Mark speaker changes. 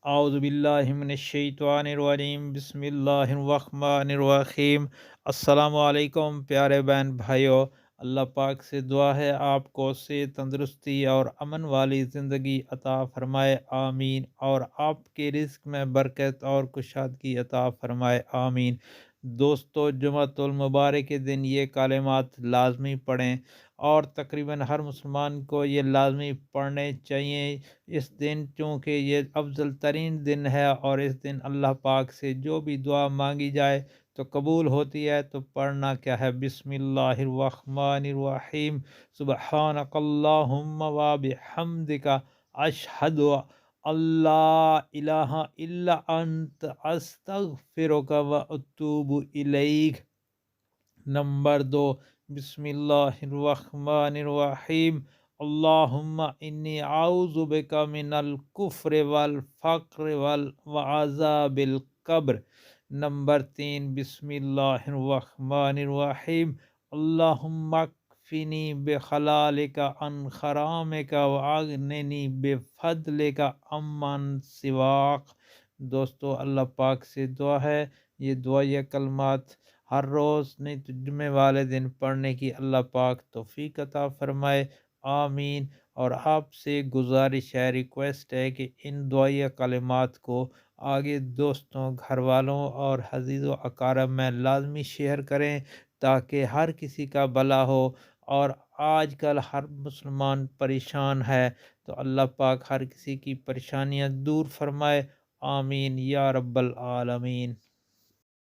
Speaker 1: اعوذ باللہ من الشیطان الرجیم، بسم اللہ الرحمن الرحیم۔ السلام علیکم پیارے بہن بھائیوں، اللہ پاک سے دعا ہے آپ کو صحت، تندرستی اور امن والی زندگی عطا فرمائے، آمین، اور آپ کے رزق میں برکت اور کشادگی عطا فرمائے، آمین۔ دوستو، جمعۃ المبارک کے دن یہ کلمات لازمی پڑھیں، اور تقریباً ہر مسلمان کو یہ لازمی پڑھنے چاہیے اس دن، چونکہ یہ افضل ترین دن ہے، اور اس دن اللہ پاک سے جو بھی دعا مانگی جائے تو قبول ہوتی ہے۔ تو پڑھنا کیا ہے؟ بسم اللہ الرحمن الرحیم، سبحانک اللہم و بحمدک، اشہد اللہ الہ الا انت، استغفرک و اتوب الیک۔ نمبر 2، بسم اللہ الرحمن الرحیم، اللہم انی اعوذ بک من الکفر والفقر وعذاب القبر۔ نمبر 3، بسم اللہ الرحمن الرحیم، اللہم اکفنی بحلالک عن حرامک واغننی بفضلک عمن سواک۔ دوستو، اللہ پاک سے دعا ہے، یہ دعائیہ کلمات ہر روز نہیں تو جمعے والے دن پڑھنے کی اللہ پاک توفیق عطا فرمائے، آمین۔ اور آپ سے گزارش ہے، ریکویسٹ ہے کہ ان دعائیہ کلمات کو آگے دوستوں، گھر والوں اور عزیز و اقارب میں لازمی شیئر کریں، تاکہ ہر کسی کا بھلا ہو۔ اور آج کل ہر مسلمان پریشان ہے، تو اللہ پاک ہر کسی کی پریشانیاں دور فرمائے، آمین یا رب العالمین۔